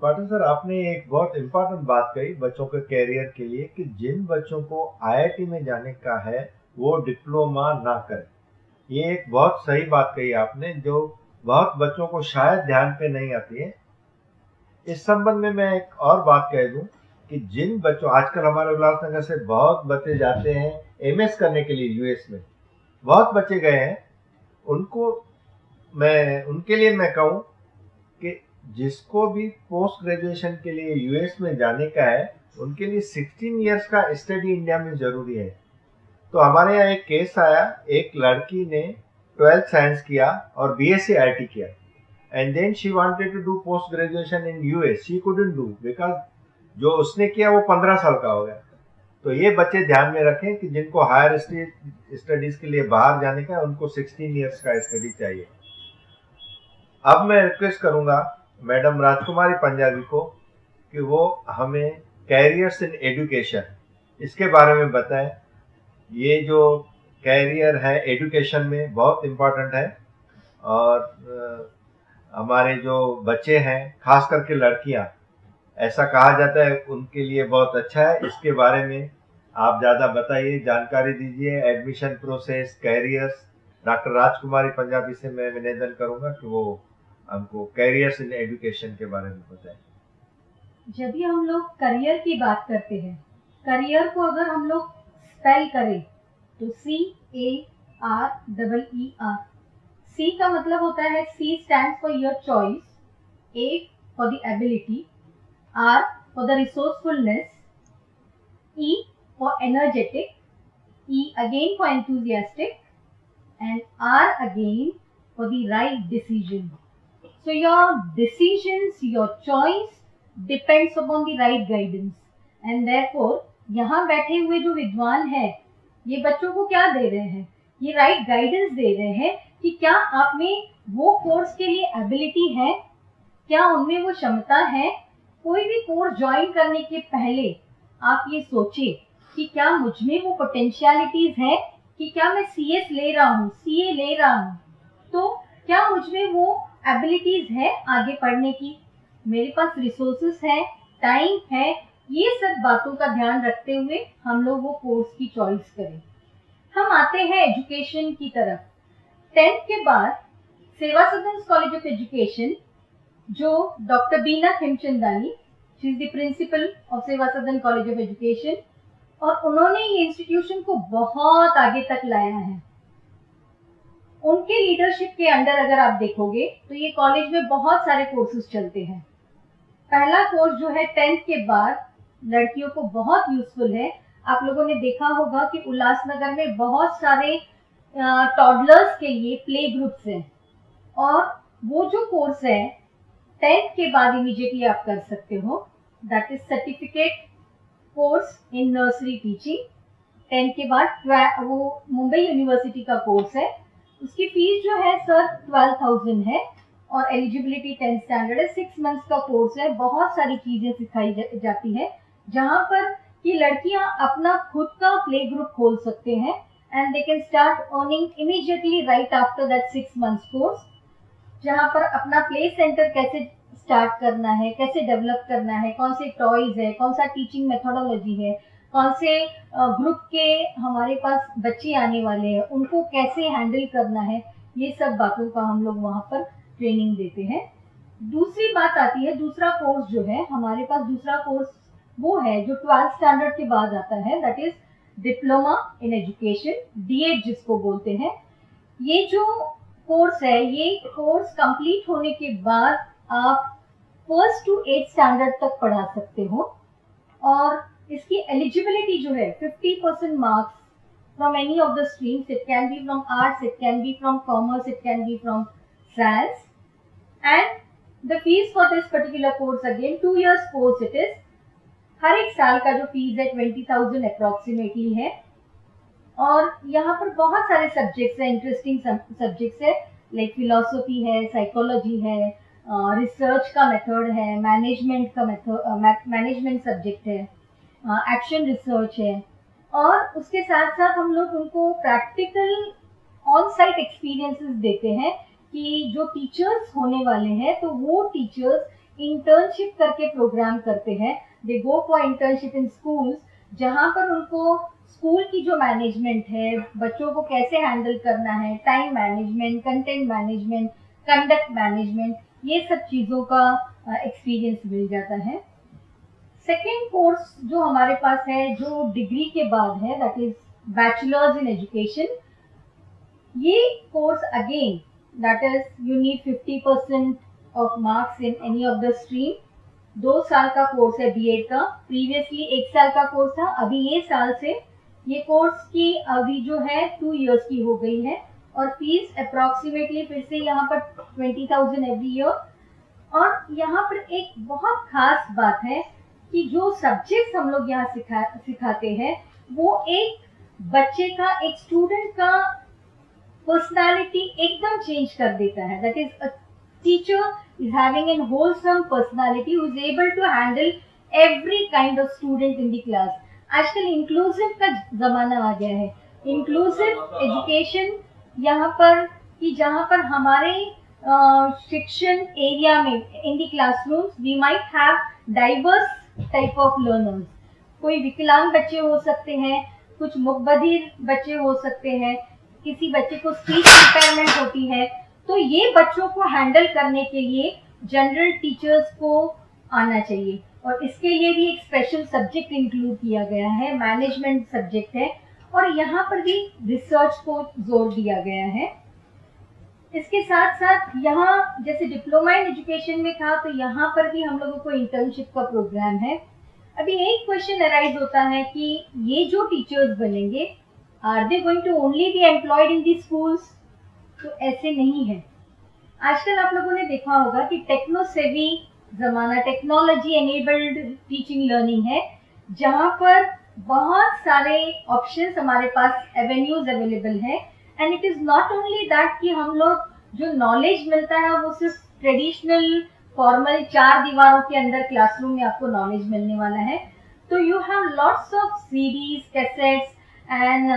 Patil sir, आपने एक बहुत इम्पोर्टेंट बात कही बच्चों के कैरियर के लिए कि जिन बच्चों को आईआईटी में जाने का है वो डिप्लोमा ना करें। ये एक बहुत सही बात कही आपने, जो बहुत बच्चों को शायद ध्यान पे नहीं आती है। इस संबंध में मैं एक और बात कह दूं कि जिन बच्चों, आजकल हमारे उल्लासनगर से बहुत बच्चे जाते हैं एमएस करने के लिए यूएस में, बहुत बच्चे गए हैं। उनको मैं उनके लिए मैं कहूँ कि जिसको भी पोस्ट ग्रेजुएशन के लिए यूएस में जाने का है, उनके लिए 16 इयर्स का स्टडी इंडिया में ज़रूरी है। तो हमारे यहाँ एक केस आया, एक लड़की ने 12th साइंस किया और बीएससी आईटी किया, and then she wanted to do post graduation in US. She couldn't do because जो उसने किया वो 15 साल का हो गया। तो ये बच्चे ध्यान में रखें कि जिनको हायर स्टडीज के लिए बाहर जाने का है, उनको 16 इयर्स का स्टडी चाहिए। अब मैं रिक्वेस्ट करूंगा मैडम राजकुमारी पंजाबी को कि वो हमें कैरियर्स इन एजुकेशन इसके बारे में बताएं। ये जो कैरियर है एजुकेशन में बहुत इम्पोर्टेंट है, और हमारे जो बच्चे हैं, खास करके लड़कियां, ऐसा कहा जाता है उनके लिए बहुत अच्छा है। इसके बारे में आप ज़्यादा बताइए, जानकारी दीजिए। एडमिशन प्रोसेस, कैरियर्स, डॉक्टर राजकुमारी पंजाबी से मैं निवेदन करूंगा कि वो हमको कैरियर्स इन एजुकेशन के बारे में बताएं। जब भी हम लोग करियर की बात करते हैं, करियर को अगर हम लोग स्पेल करें तो CAREER। सी का मतलब होता है, C stands for your choice, A for the ability, R for the resourcefulness, E for energetic, E again for enthusiastic, and R again for the right decision. So your decisions, your choice depends upon the right guidance. And therefore यहाँ बैठे हुए जो विद्वान हैं, ये बच्चों को क्या दे रहे हैं? ये राइट गाइडेंस दे रहे हैं कि क्या आप में वो कोर्स के लिए एबिलिटी है, क्या उनमें वो क्षमता है। कोई भी कोर्स ज्वाइन करने के पहले आप ये सोचिए कि क्या मुझ में वो पोटेंशियलिटीज है, कि क्या मैं सीएस ले रहा हूँ, सीए ले रहा हूँ, तो क्या मुझ में वो एबिलिटीज है आगे पढ़ने की, मेरे पास रिसोर्सेस है, टाइम है। ये सब बातों का ध्यान रखते हुए हम लोग वो कोर्स की चॉइस करें। हम आते हैं एजुकेशन की तरफ। 10th के बाद Seva Sadan college of education, जो doctor Bina Khimchandani, she is the principal of Seva Sadan college of education, और उन्होंने ये इंस्टीट्यूशन को बहुत आगे तक लाया है। उनके लीडरशिप के अंडर अगर आप देखोगे तो ये कॉलेज में बहुत सारे कोर्सेज चलते हैं। पहला कोर्स जो है 10th के बाद लड़कियों को बहुत यूजफुल है। आप लोगों ने देखा होगा कि उल्लासनगर में बहुत सारे टॉडलर्स के लिए प्ले ग्रुप्स हैं, और वो जो कोर्स है 10th के बाद इमीडिएटली आप कर सकते हो, that is certificate course in nursery teaching. 10th के बाद वो मुंबई यूनिवर्सिटी का कोर्स है। उसकी फीस जो है सर 12,000 है, और एलिजिबिलिटी 10th स्टैंडर्ड है। 6 मंथ्स का कोर्स है। बहुत सारी चीजें सिखाई जाती है, जहां पर कि लड़कियां अपना खुद का प्ले ग्रुप खोल सकते हैं, and they can start earning immediately right after that 6 months course. जहां पर अपना प्ले सेंटर कैसे स्टार्ट करना है, कैसे डेवलप करना है, कौन से टॉयज है, कौन सा टीचिंग मेथोडोलॉजी है, कौन से ग्रुप के हमारे पास बच्चे आने वाले हैं, उनको कैसे हैंडल करना है, ये सब बातों का हम लोग वहाँ पर ट्रेनिंग देते हैं। दूसरी बात आती है, दूसरा कोर्स जो है हमारे पास, दूसरा कोर्स वो है जो 12th स्टैंडर्ड के बाद आता है, that is diploma in education, DEd जिसको बोलते हैं। ये जो कोर्स है, ये कोर्स कंप्लीट होने के बाद आप 1st to 8th स्टैंडर्ड तक पढ़ा सकते हो, और इसकी एलिजिबिलिटी जो है 50% marks from any of the streams, it can be from arts, it can be from commerce, it can be from science, and the fees for this particular course again 2 years course it is. हर एक साल का जो fees है 20,000 approximately है, और यहाँ पर बहुत सारे सब्जेक्ट्स हैं, इंटरेस्टिंग सब्जेक्ट्स है, लाइक फिलोसफी है, साइकोलॉजी है, रिसर्च का मेथड है, मैनेजमेंट का मेथड, मैनेजमेंट सब्जेक्ट है, एक्शन रिसर्च है, और उसके साथ साथ हम लोग उनको प्रैक्टिकल ऑन साइट एक्सपीरियंसेस देते हैं कि जो टीचर्स होने वाले हैं तो वो टीचर्स इंटर्नशिप करके प्रोग्राम करते हैं। They go for internship in schools, जहाँ पर उनको स्कूल की जो मैनेजमेंट है, बच्चों को कैसे हैंडल करना है, time management, content management, conduct management, ये सब चीज़ों का एक्सपीरियंस मिल जाता है। सेकेंड कोर्स जो हमारे पास है, जो डिग्री के बाद है, that is bachelors in education. ये course again that is you need 50% of marks in any of the stream. 2 साल का कोर्स है बीएड का। प्रीवियसली 1 साल का कोर्स था, अभी ये साल से ये कोर्स की अवधि जो है 2 इयर्स की हो गई है। और फीस अप्रॉक्सीमेटली फिर से यहाँ पर 20,000 एवरी ईयर। और यहाँ पर एक बहुत खास बात है कि जो सब्जेक्ट हम लोग यहाँ सिखाते हैं वो एक बच्चे का, एक स्टूडेंट का पर्सनालिटी एकदम चेंज कर देता है। That is a teacher is having an wholesome personality who is able to handle every kind of student in the class. आजकल इंक्लूसिव का जमाना आ गया है। इंक्लूसिव एजुकेशन यहाँ पर कि जहाँ पर हमारे शिक्षण एरिया में in the classrooms we might have diverse type of learners. कोई विकलांग बच्चे हो सकते हैं, कुछ मुकबधिर बच्चे हो सकते हैं, किसी बच्चे को स्पीच इम्पेयरमेंट होती है। तो ये बच्चों को हैंडल करने के लिए जनरल टीचर्स को आना चाहिए, और इसके लिए भी एक स्पेशल सब्जेक्ट इंक्लूड किया गया है, मैनेजमेंट सब्जेक्ट है। और यहाँ पर भी रिसर्च को जोर दिया गया है। इसके साथ साथ यहाँ जैसे डिप्लोमा इन एजुकेशन में था, तो यहाँ पर भी हम लोगों को इंटर्नशिप का प्रोग्राम है। अभी एक क्वेश्चन अराइज होता है कि ये जो टीचर्स बनेंगे, are they going to only be employed in the schools? तो ऐसे नहीं है। आजकल आप लोगों ने देखा होगा कि टेक्नो सेवी जमाना, टेक्नोलॉजी एनेबल्ड टीचिंग लर्निंग है, जहाँ पर बहुत सारे ऑप्शंस हमारे पास, एवेन्यूज अवेलेबल है। And it is not only that कि हम लोग जो नॉलेज मिलता है वो सिर्फ ट्रेडिशनल फॉर्मल 4 दीवारों के अंदर क्लासरूम में आपको नॉलेज मिलने वाला है। तो you have lots of CDs, cassettes and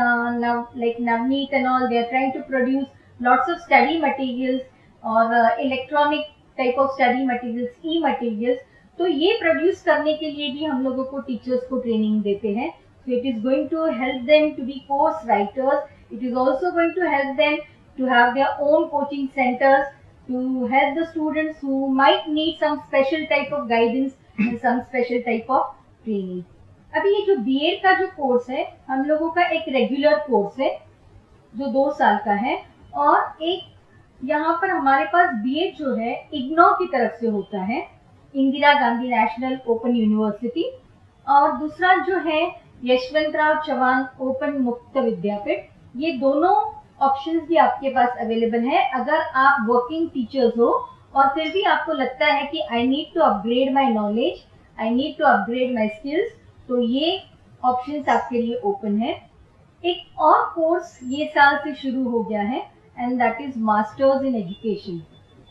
like Navneet and all, they are trying to produce lots of study materials और electronic type of study materials, E materials. तो ये प्रोड्यूस करने के लिए भी हम लोगों को टीचर्स को ट्रेनिंग देते हैं। So it is going to help them to be course writers. It is also going to help them to have their own coaching centres, to help the students who might need some special type of guidance and some special type of training. अभी ये जो BEd का जो course है, हम लोगों का एक रेगुलर कोर्स है जो 2 साल का है, और एक यहाँ पर हमारे पास बीएड जो है इग्नो की तरफ से होता है, Indira Gandhi national open university, और दूसरा जो है यशवंतराव चव्हाण ओपन मुक्त विद्यापीठ। ये दोनों ऑप्शंस भी आपके पास अवेलेबल है। अगर आप वर्किंग टीचर्स हो और फिर भी आपको लगता है कि I need to upgrade my knowledge, I need to upgrade my skills, तो ये ऑप्शंस आपके लिए ओपन है। एक और कोर्स ये साल से शुरू हो गया है, and that is masters in education.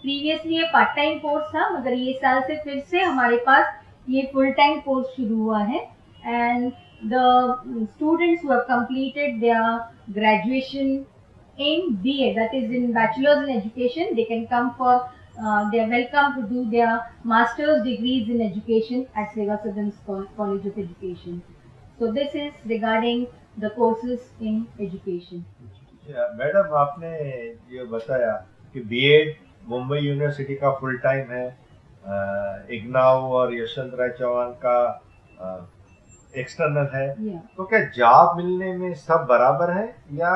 Previously ये पार्ट टाइम कोर्स था, मगर ये साल से फिर से हमारे पास ये फुल टाइम कोर्स शुरू हुआ है। And the students who have completed their graduation in BA, that is in Bachelor's in Education, they can come for, they are welcome to do their master's degrees in education at Seva Sadan's College of Education. So this is regarding the courses in education. Madam, आपने ये बताया कि BEd Mumbai university का full time है, इग्नाऊ और यशवंत राय चौहान का external है। तो क्या जॉब मिलने में सब बराबर है, या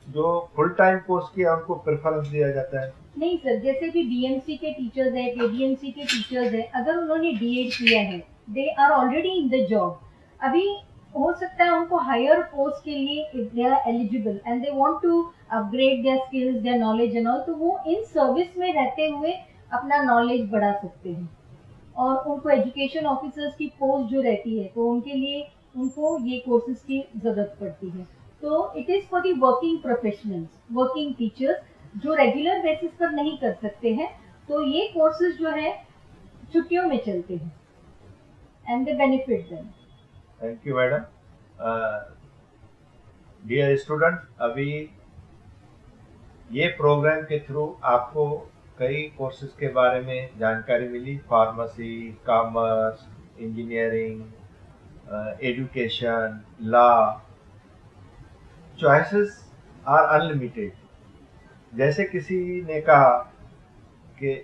जो फुल टाइम कोर्स किया उनको प्रेफरेंस दिया जाता है? नहीं सर, जैसे कि डीएमसी के टीचर्स है, केडीएमसी के टीचर्स है, अगर उन्होंने डीएड किया है, they are already in the job. अभी हो सकता है उनको हायर पोस्ट के लिए, if they are eligible and they want to upgrade their skills, their knowledge and all, तो वो इन सर्विस में रहते हुए अपना नॉलेज बढ़ा सकते हैं। और उनको एजुकेशन ऑफिसर्स की पोस्ट जो रहती है, तो उनके लिए उनको ये कोर्सेज की जरूरत पड़ती है। तो it is for the working professionals, working teachers जो रेगुलर बेसिस पर नहीं कर सकते हैं, तो ये कोर्सेज जो है छुट्टियों में चलते हैं, and they benefit them. Thank you madam. Dear student, अभी ये प्रोग्राम के थ्रू आपको कई कोर्सेज के बारे में जानकारी मिली, pharmacy, commerce, engineering, education, law. Choices are unlimited. जैसे किसी ने कहा कि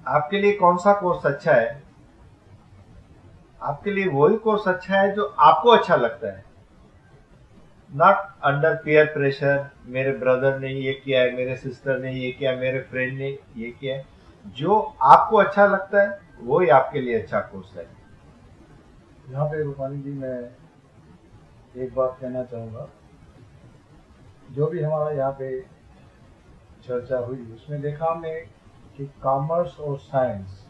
आपके लिए कौन सा कोर्स अच्छा है, आपके लिए वही कोर्स अच्छा है जो आपको अच्छा लगता है, नॉट अंडर पीयर प्रेशर। मेरे ब्रदर ने ये किया है, मेरे सिस्टर ने ये किया, मेरे फ्रेंड ने ये किया है। जो आपको अच्छा लगता है वही आपके लिए अच्छा कोर्स है। यहाँ पे रूपानी जी मैं एक बात कहना चाहूँगा, जो भी हमारा यहाँ पे चर्चा हुई उसमें देखा हमने कि कॉमर्स और साइंस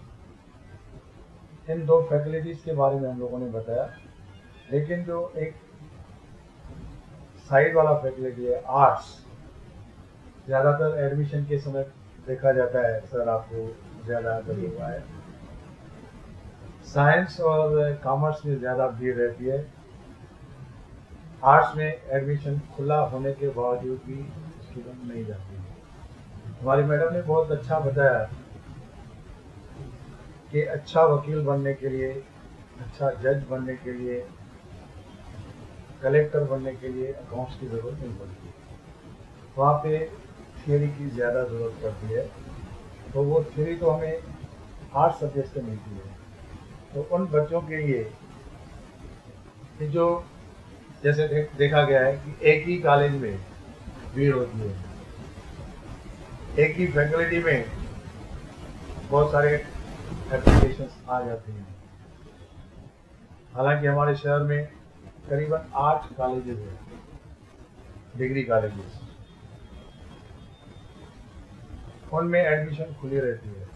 इन दो फैकल्टीज़ के बारे में हम लोगों ने बताया, लेकिन जो एक साइड वाला फैकल्टी है आर्ट्स, ज़्यादातर एडमिशन के समय देखा जाता है, सर आपको ज़्यादा तजुर्बा है, साइंस और कॉमर्स में ज़्यादा भीड़ रहती है। आर्ट्स में एडमिशन खुला होने के बावजूद भी स्टूडेंट नहीं जाते हैं। हमारी मैडम ने बहुत अच्छा बताया कि अच्छा वकील बनने के लिए, अच्छा जज बनने के लिए, कलेक्टर बनने के लिए अकाउंट्स की ज़रूरत नहीं पड़ती, वहाँ पे थियोरी की ज़्यादा ज़रूरत पड़ती है। तो वो थियोरी तो हमें आर्ट्स सब्जेक्ट से मिलती है। तो उन बच्चों के लिए कि जो जैसे देखा गया है कि एक ही कॉलेज में भीड़ होती है, एक ही फैकल्टी में बहुत सारे एप्लीकेशंस आ जाते हैं। हालांकि हमारे शहर में करीबन 8 कॉलेजेस हैं, डिग्री कॉलेजेस, उनमें एडमिशन खुली रहती है।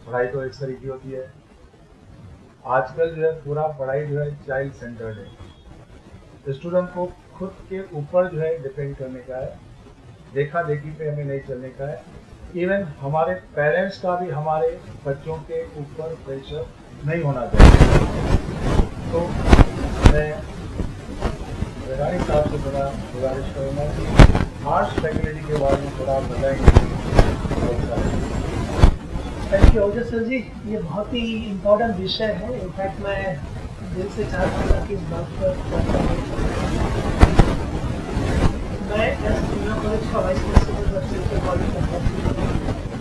पढ़ाई तो एक तरीके की होती है। आजकल जो है पूरा पढ़ाई जो है चाइल्ड सेंटर्ड है। स्टूडेंट को खुद के ऊपर जो है डिपेंड करने का है, देखा देखी पे हमें नहीं चलने का है। इवन हमारे पेरेंट्स का भी हमारे बच्चों के ऊपर प्रेशर नहीं होना चाहिए। तो मैं रेगानी साहब से थोड़ा गुजारिश करूँगा कि आर्ट्स फैकल्टी के बारे में थोड़ा बताएंगे। थैंक यू ओजस सर जी, ये बहुत ही इम्पोर्टेंट विषय है। इनफैक्ट मैं दिल से चाहता था कि इस बात पर मैं जूनियर कॉलेज का वाइस प्रिंसिपल रखते कॉलेज करता था।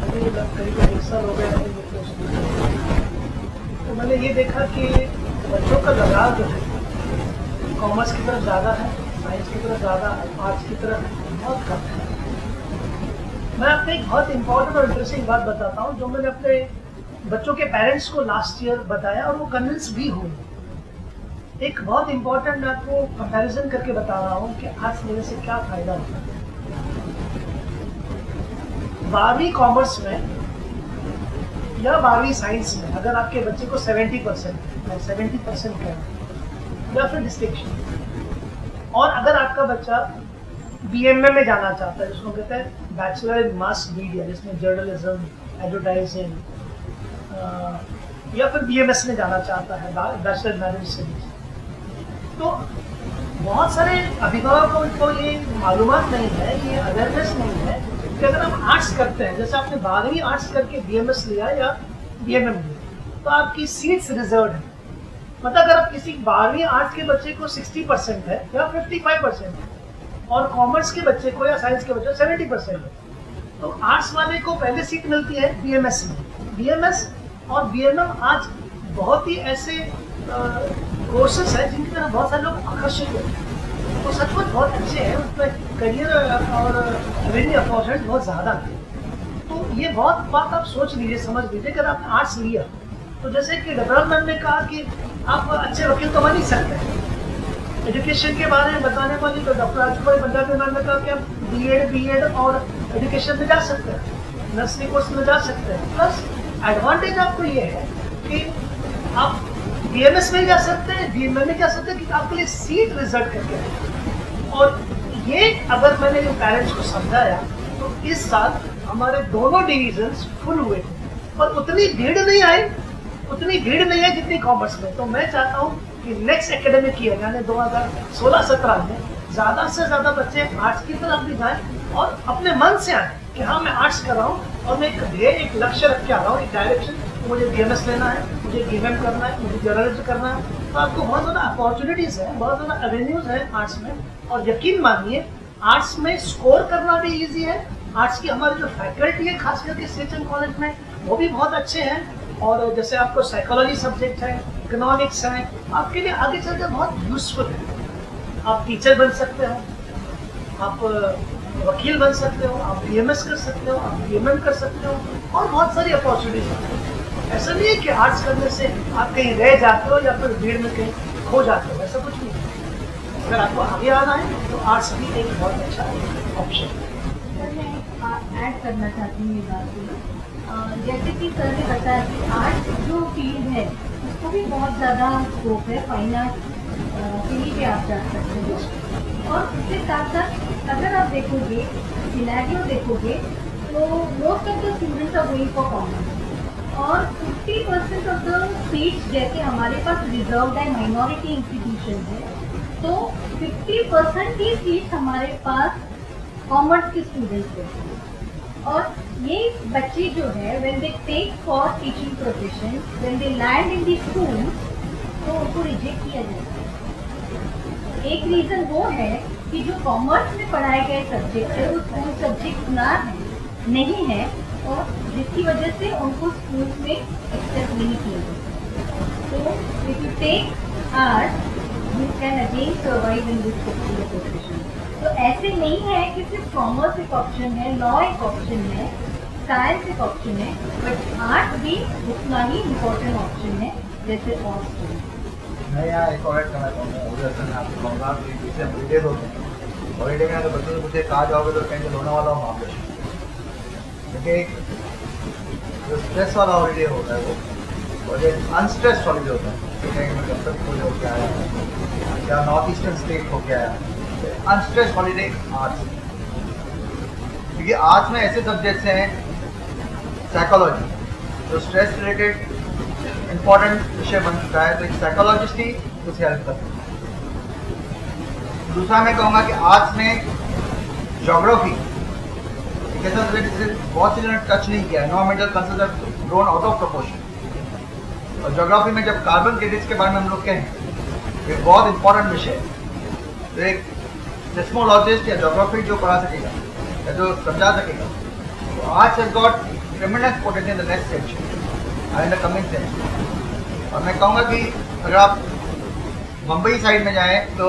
मुझे करीब 1 साल हो गया है ये कोर्स। तो मैंने ये देखा कि बच्चों का लगाव जो है कॉमर्स की तरफ ज़्यादा है, साइंस की तरफ ज़्यादा है, आर्ट्स की तरफ बहुत कम है। मैं आपको एक बहुत इंपॉर्टेंट और इंटरेस्टिंग बात बताता हूँ जो मैंने अपने बच्चों के पेरेंट्स को लास्ट ईयर बताया और वो कन्विंस भी हुए। एक बहुत इंपॉर्टेंट मैं आपको कंपैरिजन करके बता रहा हूँ कि आर्ट्स लेने से क्या फायदा होता है। 12वीं कॉमर्स में या 12वीं साइंस में अगर आपके बच्चे को 70% करें या फिर डिस्टिंक्शन, और अगर आपका बच्चा BMA में जाना चाहता है, जिसको कहते हैं बैचलर इन मास मीडिया, जिसमें जर्नलिज्म, एडवर्टाइजिंग, या फिर BMS में जाना चाहता है, बैचलर मैनेजमेंट स्टडीज, तो बहुत सारे अभिभावकों को ये मालूमात नहीं है, ये अवेयरनेस नहीं है कि अगर हम आर्ट्स करते हैं, जैसे आपने 12वीं आर्ट्स करके BMS लिया या BMM लिया, तो आपकी सीट्स रिजर्व है। मतलब अगर आप किसी 12वीं आर्ट्स के बच्चे को 60% है या 55% है और कॉमर्स के बच्चे को या साइंस के बच्चे को 70% है, तो आर्ट्स वाले को पहले सीट मिलती है BMS में। BMS और BMM आज बहुत ही ऐसे कोर्सेस हैं जिनकी तरफ बहुत सारे लोग आकर्षित हैं, तो सचमुच बहुत अच्छे हैं, उसमें करियर और रेवेन्यू अपॉर्चुनिटी बहुत ज़्यादा है। तो ये बहुत बात आप सोच लीजिए, समझ लीजिए। अगर आपने आर्ट्स लिया तो जैसे कि डेवलपमेंट ने कहा कि आप अच्छे वकील तो बन ही सकते हैं। एजुकेशन के बारे में बताने वाली तो डॉक्टर आजकल पंजाबी मैम ने कहा कि आप B.Ed और एजुकेशन में जा सकते हैं, नर्सरी कोर्स में जा सकते हैं। प्लस एडवांटेज आपको ये है कि आप BMS में जा सकते हैं, BMM में जा सकते हैं, कि आपके लिए सीट रिजर्व करके है। और ये अगर मैंने ये पेरेंट्स को समझाया तो इस साल हमारे दोनों डिविजन्स फुल हुए थे और उतनी भीड़ नहीं आई जितनी कॉमर्स में। तो मैं चाहता हूँ कि नेक्स्ट एकेडमिक ईयर यानी 2016-17 में ज़्यादा से ज़्यादा बच्चे आर्ट्स की तरफ भी जाएं और अपने मन से आए कि हाँ मैं आर्ट्स कर रहा हूँ और मैं एक ध्येय, एक लक्ष्य रख के आ रहा हूँ, एक डायरेक्शन, मुझे BMS लेना है, मुझे BMM करना है, मुझे जर्नलिज्म करना है। तो आपको बहुत ज़्यादा अपॉर्चुनिटीज़ है, बहुत ज़्यादा एवेन्यूज़ हैं आर्ट्स में। और यकीन मानिए आर्ट्स में स्कोर करना भी ईजी है। आर्ट्स की हमारी जो फैकल्टी है खास करके CHM कॉलेज में, वो भी बहुत अच्छे हैं। और जैसे आपको साइकोलॉजी सब्जेक्ट है, इकोनॉमिक्स है, आपके लिए आगे चलकर बहुत यूजफुल है। आप टीचर बन सकते हो, आप वकील बन सकते हो, आप BMS कर सकते हो, आप BMM कर सकते हो, और बहुत सारी अपॉर्चुनिटीज हैं। ऐसा नहीं है कि आर्ट्स करने से आप कहीं रह जाते हो या फिर भीड़ में कहीं खो जाते हो, ऐसा कुछ नहीं है। अगर आपको आगे आना है तो आर्ट्स भी एक बहुत अच्छा ऑप्शन है। सर मैं ऐड करना चाहती हूँ ये बात को। जैसे कि सर ने बताया कि आर्ट्स जो फील्ड है उसको भी बहुत ज़्यादा स्कोप है, फाइन आर्ट कहीं भी आप जा सकते हो। और उसके साथ साथ अगर आप देखोगे सिनेरियो देखोगे तो most of the students are going for commerce, और 50% ऑफ द सीट्स जैसे हमारे पास रिजर्व्ड है, माइनॉरिटी इंस्टीट्यूशन है, तो 50% ही सीट्स हमारे पास कॉमर्स के स्टूडेंट्स हैं। और ये बच्चे जो है when they take for teaching profession, when they land in the school, तो उनको रिजेक्ट किया जाता है। एक रीज़न वो है कि जो कॉमर्स में पढ़ाए गए सब्जेक्ट है वो सब्जेक्ट नहीं है, और जिसकी वजह से उनको स्कूल में एक्सेप्ट नहीं किया जाता। तो if you take art you can again survive in this particular profession. तो ऐसे नहीं है कि सिर्फ कॉमर्स एक ऑप्शन है, लॉ एक ऑप्शन है, साइंस एक ऑप्शन है, बट आर्ट भी उतना ही इम्पोर्टेंट ऑप्शन है जैसे और। मैं यहाँ एक और ऐड करना चाहूँगा, मैं आपको कहूँगा कि जैसे हॉलीडेज होते हैं, हॉलीडे में अगर बच्चों से पूछे कहाँ जाओगे तो कहीं होने वाला हूँ वहाँ पे, क्योंकि जो स्ट्रेस वाला हॉलीडे होता है वो, और जो अनस्ट्रेस हॉलीडे होता है, कहीं मैं कंसर्ट होके आया या नॉर्थ ईस्टर्न स्टेट होके आया, अनस्ट्रेस हॉलीडे आर्ट्स। क्योंकि आर्ट्स में ऐसे सब्जेक्ट्स हैं, साइकोलॉजी जो स्ट्रेस रिलेटेड इम्पोर्टेंट विषय बन चुका है, तो एक साइकोलॉजिस्ट ही उसे हेल्प कर सकता है। दूसरा मैं कहूँगा कि आर्ट्स में ज्योग्राफी एक ऐसा सब्जेक्ट जिसे बहुत से लोगों ने टच नहीं किया, environmental concerns are grown out of proportion. और ज्योग्राफी में जब कार्बन क्रेडिट्स के बारे में हम लोग कहें, ये बहुत इंपॉर्टेंट विषय है। तो एक सेस्मोलॉजिस्ट या ज्योग्राफी जो पढ़ा सकेगा या जो समझा सकेगा, तो arts has got tremendous potential in the next century in the coming century. और मैं कहूँगा कि अगर आप मुंबई साइड में जाएँ तो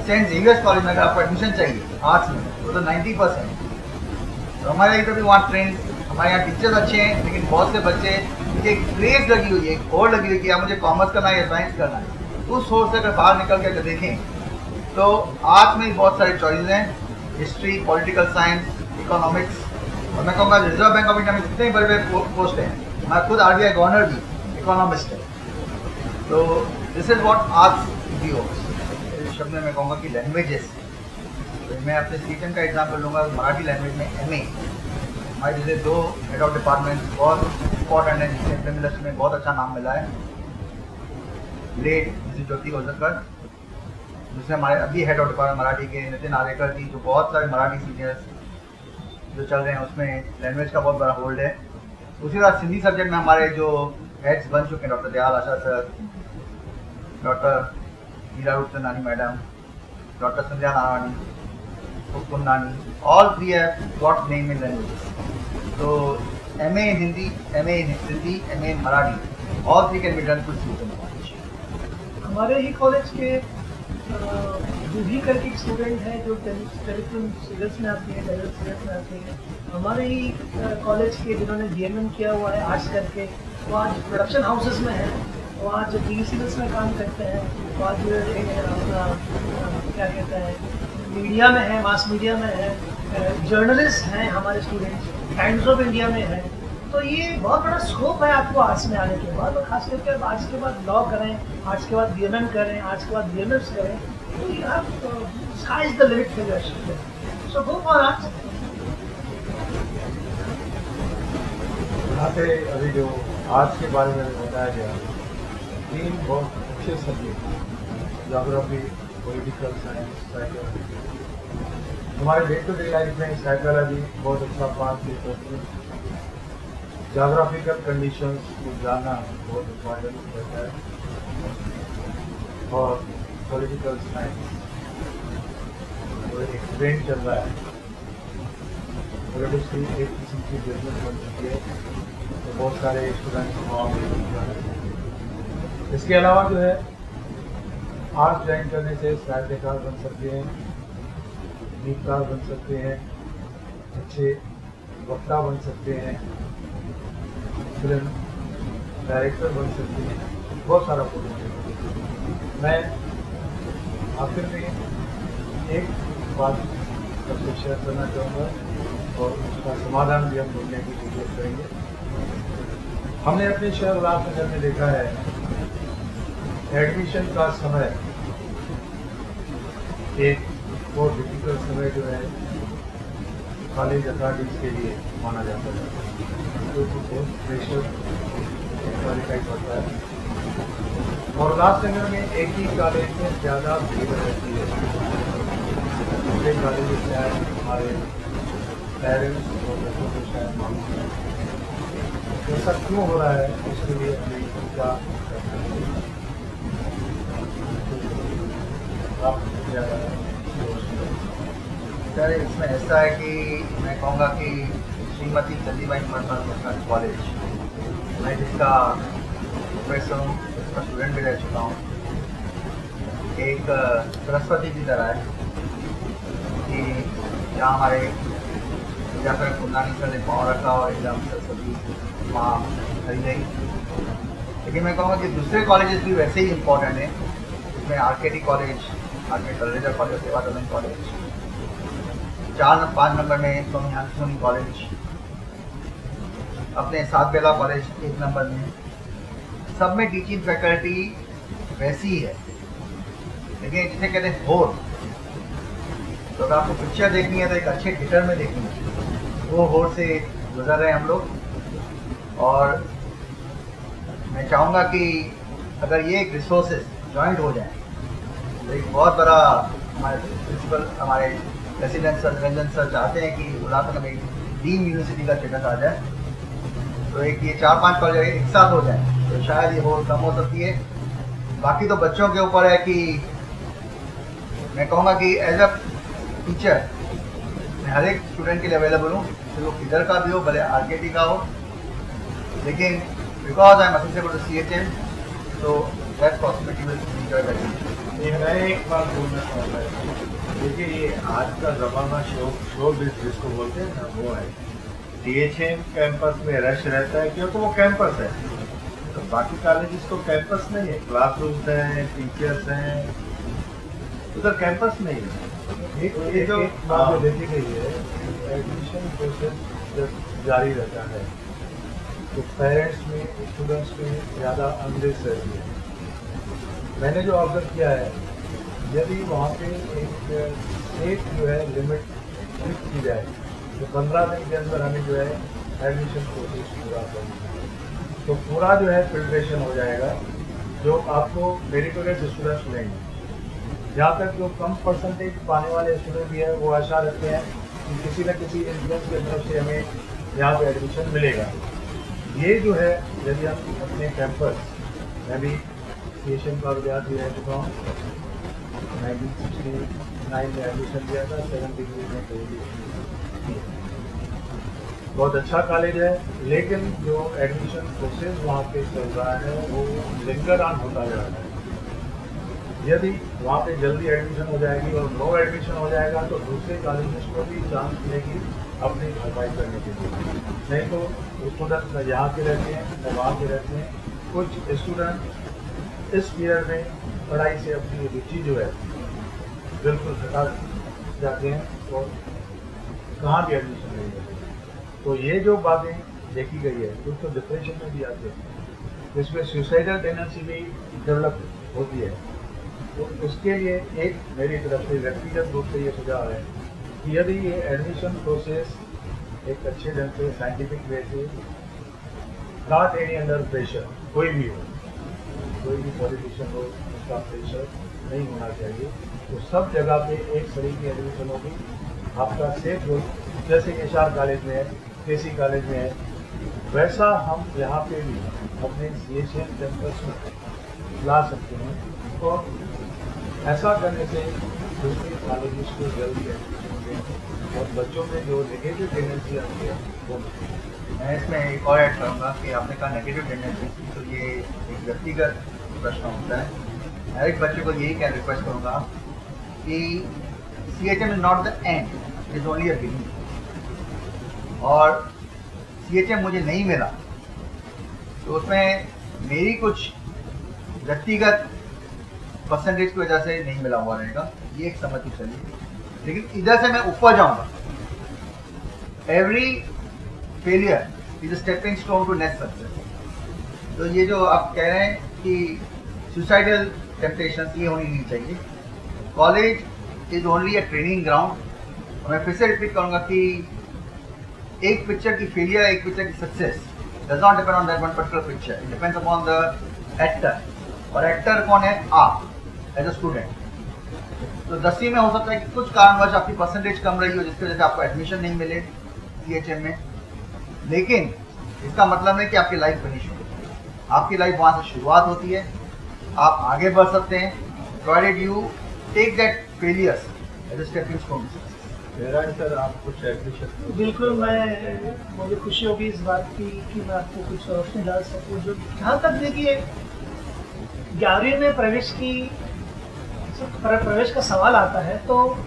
सेंट जेवियर्स कॉलेज में अगर आपको एडमिशन चाहिए आर्ट्स में, वो तो 90%। तो हमारे इधर भी वहाँ ट्रेन, हमारे यहाँ टीचर्स अच्छे हैं, लेकिन बहुत से बच्चे एक क्रेज लगी हुई है, एक होड़ लगी हुई है कि यार मुझे कॉमर्स करना है या साइंस करना है। उस होड़ से अगर बाहर निकल के अगर देखें तो आर्ट्स में बहुत सारे चॉइसेस हैं, हिस्ट्री, पॉलिटिकल साइंस, इकोनॉमिक्स। और मैं कहूँगा रिजर्व बैंक ऑफ इंडिया में जितने बड़े बड़े पोस्ट हैं, मैं खुद RBI गवर्नर भी इकोनॉमिस्ट है। तो this is what arts D होगा। इस शब्द में मैं कहूँगा कि लैंग्वेजेस, तो मैं अपने CHM का एग्जाम्पल लूँगा। मराठी लैंग्वेज में MA, हमारे जैसे 2 हेड ऑफ डिपार्टमेंट बहुत इंपॉर्टेंट है, जिससे फिल्म इंडस्ट्री में बहुत अच्छा नाम मिला है। लेट जैसे ज्योति ओझरकर, जिससे हमारे अभी हेड ऑफ डिपार्टमेंट मराठी के नितिन आरेकर जी, जो बहुत सारे मराठी सीनियर्स जो चल रहे हैं, उसमें लैंग्वेज का बहुत बड़ा होल्ड है। उसी तरह सिंधी सब्जेक्ट में हमारे जो हेड्स बन चुके हैं, doctor Dayal Asha sir, doctor Hira Rupchandani madam, doctor Sandhya Narayani, Kunnani, all 3 have got name in language. तो MA in Hindi, MA in Hindi, MA in Marathi, all 3 can be done through CHM college. हमारे ही कॉलेज के जूही करके एक स्टूडेंट है जो टेलीफिल्म सीरियल्स में आती है, टेलीविजन सीरियल्स में आती है। हमारे ही कॉलेज के जिन्होंने BMM किया हुआ है आर्ट्स करके, वो आज प्रोडक्शन हाउसेस में हैं, वो आज TV सीरियल्स में काम करते हैं, वो आज अपना क्या कहते हैं मीडिया में है, मास मीडिया में है, जर्नलिस्ट हैं हमारे स्टूडेंट्स, टाइम्स ऑफ इंडिया में है। तो ये बहुत बड़ा स्कोप है आपको आर्ट्स में आने के बाद, और खास करके अब आर्ट्स के बाद लॉ करें, आर्ट्स के बाद BMM करें, आर्ट्स के बाद BMS करें, तो ये आप sky is the limit for your student. So go for arts. यहाँ पे अभी जो आर्ट्स के बारे में बताया गया, 3 बहुत अच्छे subject, geography, political science, psychology, हमारे डे टू डे लाइफ में साइकोलॉजी बहुत अच्छा पार्ट प्ले करती है। जोग्राफिकल कंडीशंस को जानना बहुत इम्पोर्टेंट रहता है। और पॉलिटिकल साइंस तो एक ट्रेंड चल रहा है, पॉलिटिक्स की एक किस्म की बिजनेस बन चुकी है, तो बहुत सारे स्टूडेंट्स वहाँ पे। इसके अलावा जो है आर्ट्स ज्वाइन करने से साहित्यकार बन सकते हैं, गीतकार बन सकते हैं, अच्छे वक्ता बन सकते हैं, फिल्म डायरेक्टर बन सकते हैं, बहुत सारा पोटेंशियल। मैं आखिर में एक बात सबसे शेयर करना चाहूँगा और उसका समाधान भी हम ढूंढने की कोशिश करेंगे। हमने अपने शहर उल्लासनगर में देखा है एडमिशन का समय एक बहुत डिफिकल्ट समय जो है कॉलेज अथॉरिटीज के लिए माना जाता है, क्योंकि बहुत प्रेशर क्वालिफाई पड़ता है और उल्लासनगर में एक ही कॉलेज में ज़्यादा भीड़ रहती है। दूसरे कॉलेज में शायद हमारे पेरेंट्स और बच्चों को शायद मालूम है ऐसा क्यों हो रहा है, उसके लिए हमें क्या सर इसमें ऐसा है कि मैं कहूँगा कि श्रीमती चंदीबाई मर्चेंट कॉलेज, मैं जिसका प्रोफेसर हूँ, उसका स्टूडेंट भी रह चुका हूँ, एक सरस्वती की तरह है कि जहाँ हमारे विद्याधर कुंदानी सर ने पाँव रखा और एकदम सरस्वती माँ खड़ी गई। लेकिन मैं कहूँगा कि दूसरे कॉलेजेस भी वैसे ही इम्पोर्टेंट हैं, जिसमें RKT college, RK Talreja college, सेवादलन कॉलेज, 4-5 नंबर में स्वामी हंसमुनि कॉलेज, अपने सात बेला कॉलेज 1 नंबर में, सब में टीचिंग फैकल्टी वैसी ही है। लेकिन जिसे कहते हैं होड़, तो अगर आपको पिक्चर देखनी है तो एक अच्छे थिएटर में देखनी है, वो होड़ से गुजर रहे हैं हम लोग। और मैं चाहूँगा कि अगर ये एक रिसोर्सेज जॉइंट हो जाए तो एक बहुत बड़ा, हमारे प्रिंसिपल, हमारे प्रेसिडेंट सर निरंजन सर चाहते हैं कि उल्लासनगर में डीम यूनिवर्सिटी का स्टेटस आ जाए, तो एक ये 4-5 कॉलेज एक साथ हो जाए तो शायद ये होड़ कम हो सकती है। बाकी तो बच्चों के ऊपर है कि मैं कहूँगा कि एज अ टीचर मैं हर एक स्टूडेंट के लिए अवेलेबल हूँ, तो वो किधर का भी हो, भले आरकेटी का हो, लेकिन because I am assistant to CHM, तो that possibility will enjoy very. मैं एक बात बोलना चाहूँगा, देखिए ये आज का ज़माना शो जिसको बोलते हैं ना, वो है CHM कैंपस में रश रहता है क्योंकि वो कैंपस है, तो बाकी कॉलेजेस तो कैंपस नहीं है, क्लासरूम्स हैं, टीचर्स हैं, उधर कैंपस नहीं है। ये जो बात जो देखी गई है, एडमिशन प्रोसेस जब जारी रहता है तो पेरेंट्स में, स्टूडेंट्स में ज़्यादा अंग्रेज रहती है। मैंने जो ऑब्जर्व किया है, यदि वहाँ पे एक एक जो है लिमिट फिक्स की जाए तो 15 दिन के अंदर हमें जो है एडमिशन प्रोसेस पूरा करना है, तो पूरा जो है फिल्ट्रेशन हो जाएगा, जो आपको मेरिटोरियस स्टूडेंट्स मिलेंगे। जहाँ तक जो कम परसेंटेज पाने वाले स्टूडेंट भी है वो आशा रखते हैं कि किसी न किसी इन्फ्लुएंस की तरफ से हमें यहाँ पे एडमिशन मिलेगा। ये जो है यदि हम अपने कैंपस, मैं भी CHM का विद्यार्थी रह चुका हूँ, 1969 में एडमिशन दिया था, 7 डिग्री में PhD। बहुत अच्छा कॉलेज है, लेकिन जो एडमिशन प्रोसेस वहाँ पे चल रहा है वो लिंगर ऑन होता जा रहा है। यदि वहाँ पे जल्दी एडमिशन हो जाएगी और नो एडमिशन हो जाएगा तो दूसरे कॉलेजेस को भी चांस मिलेगी अपनी भरपाई करने के लिए। नहीं तो स्टूडेंट न यहाँ के रहते हैं न वहाँ के रहते हैं। कुछ स्टूडेंट इस पीरियड में पढ़ाई से अपनी रुचि जो है बिल्कुल हटा जाते हैं और कहाँ भी एडमिशन नहीं होती। तो ये जो बातें देखी गई है, कुछ तो डिप्रेशन में भी आते हैं, इसमें सुसाइडल टेंडेंसी भी डेवलप होती है। तो उसके लिए एक मेरी तरफ से व्यक्तिगत रूप से ये सुझाव है कि यदि ये एडमिशन प्रोसेस एक अच्छे ढंग से साइंटिफिक वे से, नॉट एनी अंडर प्रेशर, कोई भी हो, कोई भी पॉलिटिशियन हो, उसका प्रेशर नहीं होना चाहिए, तो सब जगह पे एक सही की एडमिशन होगी आपका सेफ हो, जैसे कि एचआर कॉलेज में है, केसी कॉलेज में है, वैसा हम यहाँ पे भी अपने CHM कैंपस में ला सकते हैं। और ऐसा करने से दूसरे कॉलेज को जल्द होंगे और बच्चों में जो नेगेटिव टेंडेंसी आती है वो। मैं इसमें एक और ऐड करूँगा कि आपने कहा नेगेटिव टेंडेंसी, तो ये एक व्यक्तिगत प्रश्न होता है। हर एक बच्चे को यही क्या रिक्वेस्ट करूँगा कि CHM is not the end, it is only a beginning. और CHM मुझे नहीं मिला तो उसमें मेरी कुछ व्यक्तिगत परसेंटेज की वजह से नहीं मिला हुआ रहेगा, ये एक समझ के चलिए। लेकिन इधर से मैं ऊपर जाऊंगा। Every failure is a stepping stone to next success. तो ये जो आप कह रहे हैं कि सुसाइडल टेम्पटेशन, ये होनी नहीं चाहिए। College is only a training ground. और मैं फिर से रिपीट करूंगा कि एक पिक्चर की फेलियर, एक पिक्चर की success does not depend on that one particular picture, it depends upon the actor. और एक्टर कौन है? आप एज अ स्टूडेंट। तो 10वीं में हो सकता है कि कुछ कारणवश आपकी परसेंटेज कम रही हो, जिसकी वजह से आपको एडमिशन नहीं मिले CHM में, लेकिन इसका मतलब नहीं कि आपकी लाइफ फिनिश हो गई। आपकी लाइफ वहाँ से शुरुआत होती है, आप आगे बढ़ सकते हैं, provided you take that failures as a stepping stone. मेरा सर आप कुछ एडमिशन। बिल्कुल, मुझे खुशी होगी इस बात की कि मैं आपको कुछ रोशनी डाल सकूँ। जो जहाँ तक देखिए 11वीं में प्रवेश का सवाल आता है, तो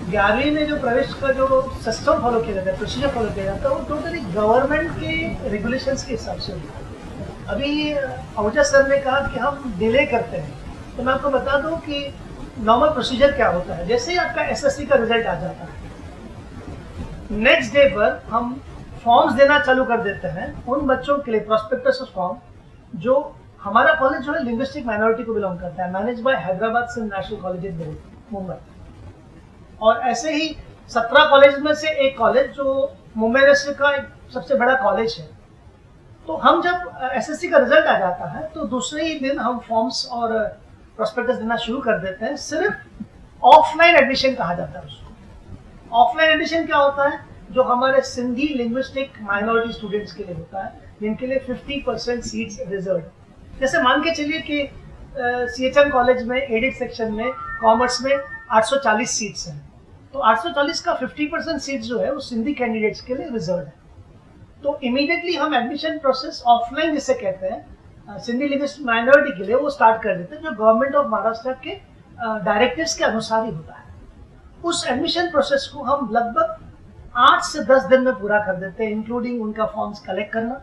11वीं में जो प्रवेश का जो सिस्टम फॉलो किया जाता है, प्रोसीजर फॉलो किया जाता है, वो टोटली गवर्नमेंट के रेगुलेशंस के हिसाब से होता है। अभी आहूजा सर ने कहा कि हम डिले करते हैं, तो मैं आपको बता दूं कि नॉर्मल प्रोसीजर क्या होता है। जैसे ही आपका SSC का रिजल्ट आ जाता है, नेक्स्ट डे पर हम फॉर्म्स देना चालू कर देते हैं उन बच्चों के लिए, प्रोस्पेक्टस फॉर्म, जो हमारा कॉलेज जो है लिंग्विस्टिक माइनॉरिटी को बिलोंग करता है, manage by Hyderabad Sindh national college in Mumbai. और ऐसे ही 17 कॉलेज में से एक कॉलेज जो मुंबई यूनिवर्सिटी का एक सबसे बड़ा कॉलेज है। तो हम जब SSC का रिजल्ट आ जाता है तो दूसरे ही दिन हम फॉर्म्स और प्रोस्पेक्टस देना शुरू कर देते हैं। सिर्फ ऑफलाइन एडमिशन कहा जाता है उसको। ऑफलाइन एडमिशन क्या होता है? जो हमारे सिंधी लिंग्विस्टिक माइनॉरिटी स्टूडेंट्स के लिए होता है, जिनके लिए 50% सीट्स रिजर्व। जैसे मान के चलिए कि CHM कॉलेज में एडिट सेक्शन में कॉमर्स में 840 सीट्स हैं, तो 840 का 50% सीट्स जो है वो सिंधी कैंडिडेट्स के लिए रिजर्व है। तो इमीडिएटली हम एडमिशन प्रोसेस ऑफलाइन जिसे कहते हैं सिंधी लिंग्विस्टिक माइनॉरिटी के लिए वो स्टार्ट कर देते हैं, जो गवर्नमेंट ऑफ महाराष्ट्र के डायरेक्टिव्स के अनुसार ही होता है। उस एडमिशन प्रोसेस को हम लगभग 8 से 10 दिन में पूरा कर देते हैं, इंक्लूडिंग उनका फॉर्म्स कलेक्ट करना,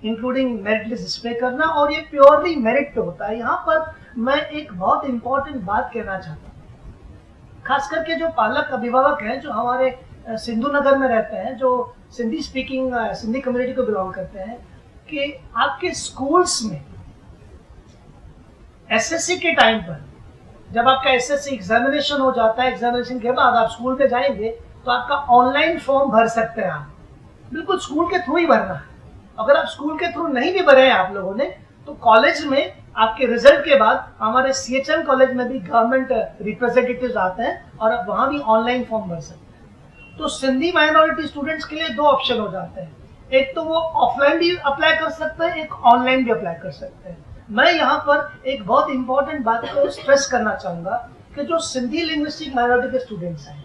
इंक्लूडिंग मेरिट लिस्ट डिस्प्ले करना, और ये प्योरली मेरिट पे होता है। यहाँ पर मैं एक बहुत इंपॉर्टेंट बात कहना चाहता हूँ, खास करके जो पालक अभिभावक हैं जो हमारे सिंधु नगर में रहते हैं, जो सिंधी स्पीकिंग सिंधी कम्युनिटी को बिलोंग करते हैं, कि आपके स्कूल्स में SSC के टाइम पर जब आपका SSC एग्जामिनेशन हो जाता है, एग्जामिनेशन के बाद आप स्कूल पे जाएंगे तो आपका ऑनलाइन फॉर्म भर सकते हैं। आप बिल्कुल स्कूल के थ्रू ही भरना है। अगर आप स्कूल के थ्रू नहीं भी भरे हैं आप लोगों ने, तो कॉलेज में आपके रिजल्ट के बाद हमारे CHM कॉलेज में भी गवर्नमेंट रिप्रेजेंटेटिव्स आते हैं और आप वहां भी ऑनलाइन फॉर्म भर सकते हैं। तो सिंधी माइनॉरिटी स्टूडेंट्स के लिए 2 ऑप्शन हो जाते हैं, एक तो वो ऑफलाइन भी अप्लाई कर सकते हैं, एक ऑनलाइन भी अप्लाई कर सकते हैं। मैं यहाँ पर एक बहुत इंपॉर्टेंट बात को स्ट्रेस करना चाहूंगा कि जो सिंधी लिंग्विस्टिक माइनॉरिटी के स्टूडेंट्स हैं,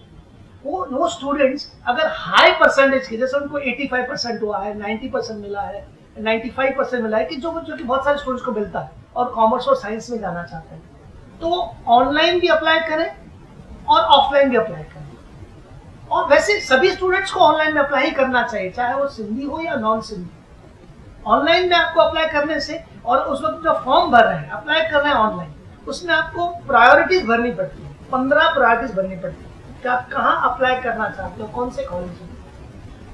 वो स्टूडेंट्स अगर हाई परसेंटेज के, जैसे उनको 85% हुआ है, 90% मिला है, 95% मिला है, कि जो कि बहुत सारे स्टूडेंट्स को मिलता है और कॉमर्स और साइंस में जाना चाहते हैं, तो ऑनलाइन भी अप्लाई करें और ऑफलाइन भी अप्लाई करें। और वैसे सभी स्टूडेंट्स को ऑनलाइन में अप्लाई ही करना चाहिए, चाहे वो सिंधी हो या नॉन सिंधी। ऑनलाइन में आपको अप्लाई करने से, और उस वक्त जो फॉर्म भर रहे हैं, अप्लाई कर रहे हैं ऑनलाइन, उसमें आपको प्रायोरिटीज भरनी पड़ती है, 15 प्रायोरिटीज भरनी पड़ती है कि आप कहाँ अप्लाई करना चाहते हो, कौन से कॉलेज में।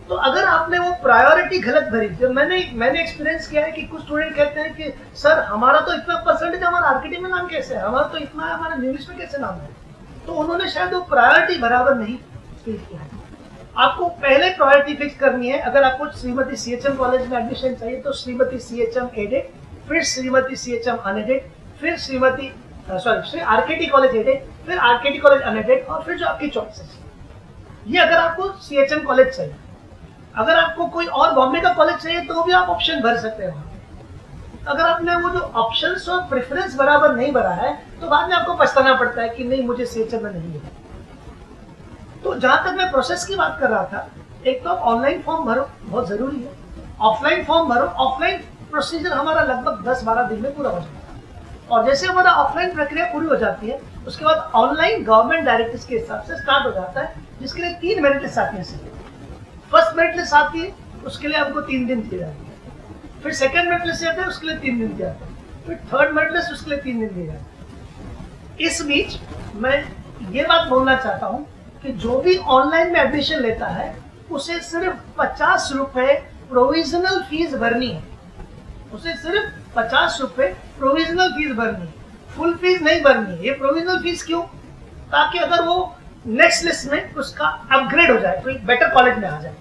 तो अगर आपने वो प्रायोरिटी गलत भरी, जो मैंने एक्सपीरियंस किया है कि कुछ स्टूडेंट कहते हैं कि सर हमारा तो इतना परसेंटेज, हमारा आरकेटी में नाम कैसे है, हमारा तो इतना है, हमारा इंग्लिश में कैसे नाम है। तो उन्होंने शायद वो प्रायोरिटी बराबर नहीं फिक्स किया है। आपको पहले प्रायोरिटी फिक्स करनी है। अगर आपको श्रीमती CHM कॉलेज में एडमिशन चाहिए तो श्रीमती CHM एडेड, फिर श्रीमती CHM अनएडेड, फिर श्री RKT कॉलेज एडेड, फिर RKT कॉलेज अनएडेड, और फिर जो आपकी चॉइस है। ये अगर आपको CHM कॉलेज चाहिए। अगर आपको कोई और बॉम्बे का कॉलेज चाहिए तो भी आप ऑप्शन भर सकते हैं वहाँ। अगर आपने वो जो ऑप्शंस और प्रेफरेंस बराबर नहीं भरा है तो बाद में आपको पछताना पड़ता है कि नहीं मुझे CHM में नहीं मिला। तो जहां तक मैं प्रोसेस की बात कर रहा था, एक तो आप ऑनलाइन फॉर्म भरो, बहुत जरूरी है। ऑफलाइन फॉर्म भरो, ऑफलाइन प्रोसीजर हमारा लगभग 10-12 दिन में पूरा हो जाता है। और जैसे हमारा ऑफलाइन प्रक्रिया पूरी हो जाती है उसके बाद ऑनलाइन गवर्नमेंट डायरेक्टिव्स के हिसाब से स्टार्ट हो जाता है, जिसके लिए 3 मेरिट लिस्ट आती है। फर्स्ट मेरिट लिस्ट आती है उसके लिए आपको 3 दिन दिए जाते हैं, फिर सेकंड मेरिट लिस्ट आते हैं उसके लिए 3 दिन दिया जाता है, फिर थर्ड मेरिट लिस्ट उसके लिए 3 दिन दिए जाते हैं। इस बीच मैं ये बात बोलना चाहता हूँ कि जो भी ऑनलाइन में एडमिशन लेता है उसे सिर्फ 50 रुपए प्रोविजनल फीस भरनी है। उसे सिर्फ 50 रुपए प्रोविजनल फीस भरनी है, फुल फीस नहीं भरनी है। ये प्रोविजनल फीस क्यों? ताकि अगर वो नेक्स्ट लिस्ट में उसका अपग्रेड हो जाए, कोई बेटर कॉलेज में आ जाए,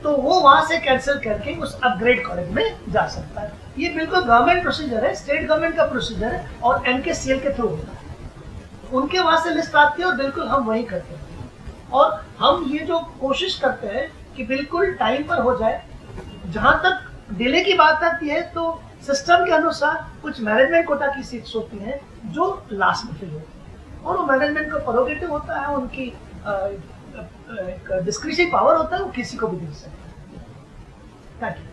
तो वो वहां से कैंसिल करके उस अपग्रेड कॉलेज में जा सकता है। ये बिल्कुल गवर्नमेंट प्रोसीजर है, स्टेट गवर्नमेंट का प्रोसीजर है और NKCL के थ्रू होता है। उनके वहां से लिस्ट आती है और बिल्कुल हम वही करते हैं। और हम ये जो कोशिश करते हैं कि बिल्कुल टाइम पर हो जाए। जहां तक डिले की बात आती है तो सिस्टम के अनुसार कुछ मैनेजमेंट कोटा की सीट्स होती हैं जो लास्ट में फिल होती है और वो मैनेजमेंट का प्रोरोगेटिव होता है, उनकी एक डिस्क्रिशनरी पावर होता है, वो किसी को भी दे सकते हैं। Thank you.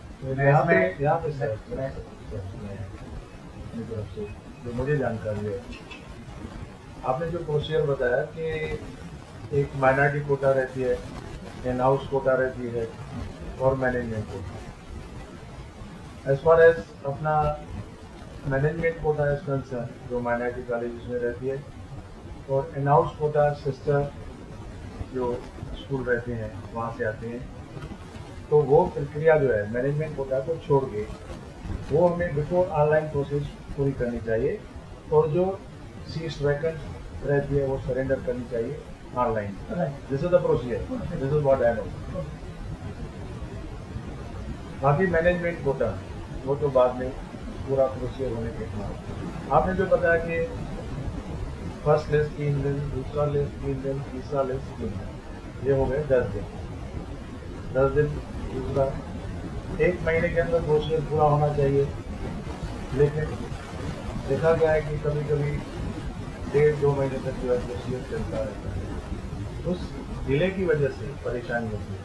यहाँ पे सर अपनी तरफ से जो मुझे जानकारी है, आपने जो प्रोसीजर बताया कि एक माइनॉरिटी कोटा रहती है, इन हाउस कोटा रहती है और management quota. As far as अपना मैनेजमेंट कोटा इज कंसर्न, जो माइनॉरिटी कॉलेज में रहती है, और इन हाउस कोटा सिस्टर जो स्कूल रहते हैं वहाँ से आते हैं, तो वो प्रक्रिया जो है मैनेजमेंट कोटा को छोड़ के वो हमें बिफोर ऑनलाइन प्रोसेस पूरी करनी चाहिए और जो सीट्स वैकेंट रहती है वो सरेंडर करनी चाहिए online. This is the procedure, this is what I know. बाकी मैनेजमेंट कोटा वो तो बाद में पूरा प्रोसीजर होने के बाद आपने जो बताया कि फर्स्ट लिस्ट 3 दिन, दूसरा लिस्ट 3 दिन, तीसरा लिस्ट 3 दिन, ये हो गए 10 दिन। 10 दिन दूसरा 1 महीने के अंदर प्रोसीजर पूरा होना चाहिए, लेकिन देखा गया है कि कभी कभी 1.5-2 महीने तक जो है प्रोसीजर चलता रहता है। उस डिले की वजह से परेशानी होती है।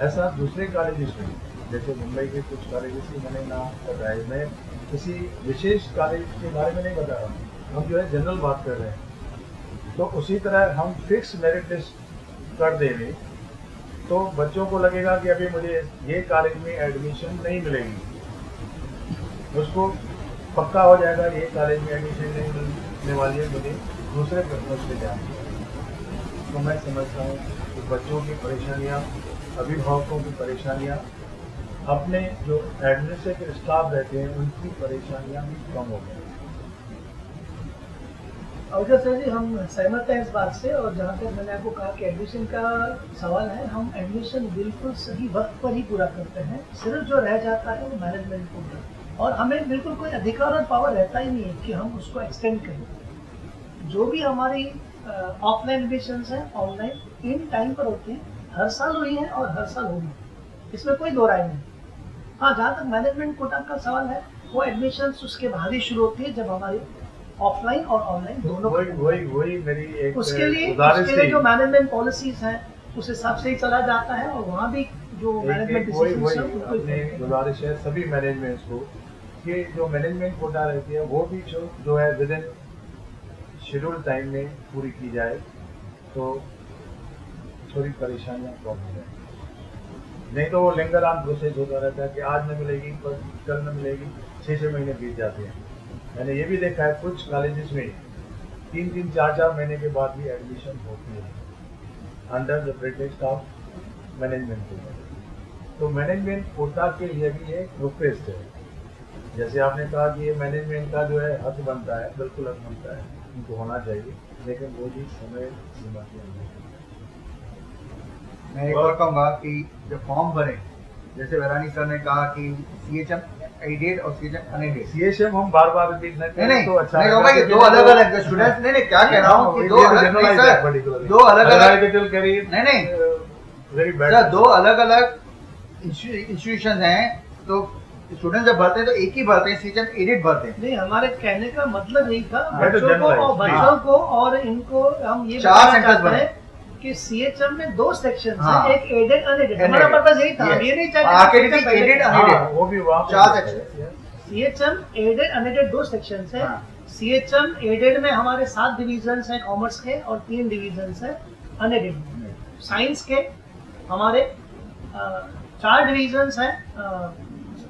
ऐसा दूसरे कॉलेजेस में, जैसे मुंबई के कुछ कॉलेजेस की मैंने नाम बताया, मैं किसी विशेष कॉलेज के बारे में नहीं बता रहा हूँ, हम जो है जनरल बात कर रहे हैं। तो उसी तरह हम फिक्स मेरिट लिस्ट कर देंगे तो बच्चों को लगेगा कि अभी मुझे ये कॉलेज में एडमिशन नहीं मिलेगी, उसको पक्का हो जाएगा ये कॉलेज में एडमिशन नहीं मिलने वाली है, मुझे दूसरे पर्पज पे जाना। तो मैं समझता हूँ कि बच्चों की परेशानियाँ, अभिभावकों की परेशानियाँ, अपने जो एडमिनिस्ट्रेटिव स्टाफ रहते हैं उनकी परेशानियाँ भी कम हो गई। अवजय सर जी, हम सहमत हैं इस बात से। और जहाँ तक मैंने आपको कहा कि एडमिशन का सवाल है, हम एडमिशन बिल्कुल सही वक्त पर ही पूरा करते हैं। सिर्फ जो रह जाता है वो मैनेजमेंट को, और हमें बिल्कुल कोई अधिकार और पावर रहता ही नहीं है कि हम उसको एक्सटेंड करें। जो भी हमारी ऑफलाइन एडमिशन है ऑनलाइन इन टाइम पर होती है, हर साल हुई है और हर साल होगी, इसमें कोई दो राय नहीं। हाँ, जहाँ तक मैनेजमेंट कोटा का सवाल है, वो एडमिशन उसके बाद ही शुरू होती है जब हमारी ऑफलाइन और ऑनलाइन दोनों। वही मेरी एक उसके लिए जो मैनेजमेंट पॉलिसीज हैं उस हिसाब से ही चला जाता है, और वहाँ भी जो मैनेजमेंट गुजारिश है सभी मैनेजमेंट्स को कि जो मैनेजमेंट कोटा रहती है वो भी जो है विद इन शेड्यूल टाइम में पूरी की जाए, तो थोड़ी परेशानियाँ कम हो जाए। नहीं तो वो लिंगर ऑन प्रोसेस होता रहता है कि आज न मिलेगी कल न मिलेगी, 6-6 महीने बीत जाते हैं। मैंने ये भी देखा है कुछ कॉलेजेस में 3-3, 4-4 महीने के बाद भी एडमिशन होती है under the pretext of management quota. तो मैनेजमेंट कोटा के लिए भी एक रिक्वेस्ट है, जैसे आपने कहा कि ये मैनेजमेंट का जो है हक बनता है, बिल्कुल हक बनता है, उनको होना चाहिए, लेकिन वो भी समय सीमा के अंदर। मैं एक और कहूँगा कि जब फॉर्म भरें, जैसे वैरानी सर ने कहा कि CHM एडेड और सीएचएम अनएडेड। सीएचएम हम बार-बार रिपीट नहीं नहीं तो अच्छा नहीं भाई, दो अलग-अलग स्टूडेंट्स, नहीं क्या कह रहा हूं कि दो अलग नहीं सर, दो अलग-अलग नहीं वेरी बैड सर, दो अलग-अलग इंस्टीट्यूशन हैं, तो स्टूडेंट जब भरते हैं तो एक ही भरते हैं, सीएचएम एडेड भरते हैं। नहीं, हमारे कहने का मतलब यही था मैं तो बच्चों को और इनको हम ये चार बताना सेंटर्स चाहते हैं कि सीएचएम में दो सेक्शन हाँ। हैं, एक एडेड अनएडेड। हमारा पर्पस यही था, हम ये नहीं चाहते आर्किटेक्ट एडेड अनएडेड वो भी वहां चार सेक्शन। सीएचएम एडेड अनएडेड दो सेक्शंस हैं। हाँ। सीएचएम एडेड में हमारे 7 डिवीजन्स हैं कॉमर्स के और 3 डिवीजन्स हैं अनएडेड में। साइंस के हमारे 4 डिवीजन्स हैं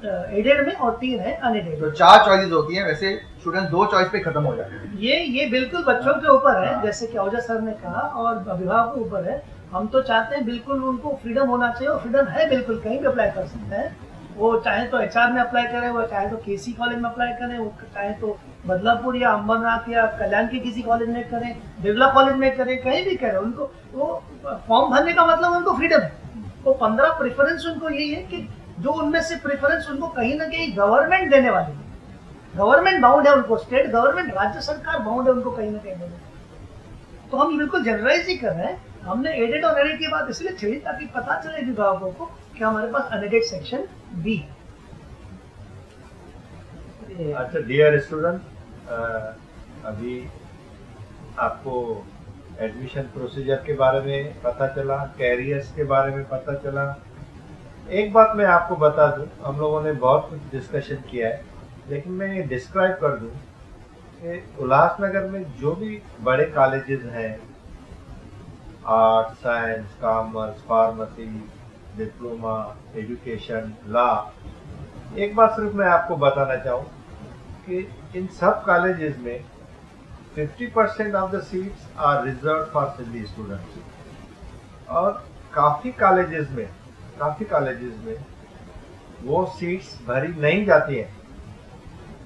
एडेड में और 3 है अनएडेड। तो 4 चॉइसेस होती हैं, वैसे स्टूडेंट 2 चॉइस पे खत्म हो जाते हैं। ये बिल्कुल बच्चों के ऊपर है, जैसे कि औजा सर ने कहा, और अभिभावक के ऊपर है। हम तो चाहते हैं बिल्कुल उनको फ्रीडम होना चाहिए, और फ्रीडम है बिल्कुल, कहीं भी अप्लाई कर सकते हैं। वो चाहे तो एचआर में अप्लाई करें, वो चाहे तो केसी कॉलेज में अप्लाई करें, वो चाहे तो बदलापुर या अंबरनाथ या कल्याण के किसी कॉलेज में करें, बिरला कॉलेज में करें, कहीं भी करें। उनको वो फॉर्म भरने का मतलब उनको फ्रीडम है। तो 15 प्रेफरेंस उनको यही है कि जो उनमें से प्रेफरेंस उनको कहीं ना कहीं गवर्नमेंट देने वाली है, गवर्नमेंट बाउंड है उनको, स्टेट गवर्नमेंट, राज्य सरकार बाउंड है उनको कहीं ना कहीं देने। तो हम बिल्कुल जनरलाइज ही कर रहे हैं। हमने एडेड और अनएडेड की बात इसलिए छेड़ी ताकि पता चले अभिभावकों को कि हमारे पास अनएडेड सेक्शन बी है। अच्छा डियर स्टूडेंट, अभी आपको एडमिशन प्रोसीजर के बारे में पता चला, कैरियर्स के बारे में पता चला। एक बात मैं आपको बता दूं, हम लोगों ने बहुत कुछ डिस्कशन किया है, लेकिन मैं ये डिस्क्राइब कर दूं कि उल्लासनगर में जो भी बड़े कॉलेजेस हैं, art, science, commerce, pharmacy, diploma, education, law, एक बात सिर्फ मैं आपको बताना चाहूँ कि इन सब कॉलेजेस में 50% of the seats are reserve for Sindhi students, और काफ़ी कॉलेजेस में वो सीट्स भरी नहीं जाती हैं।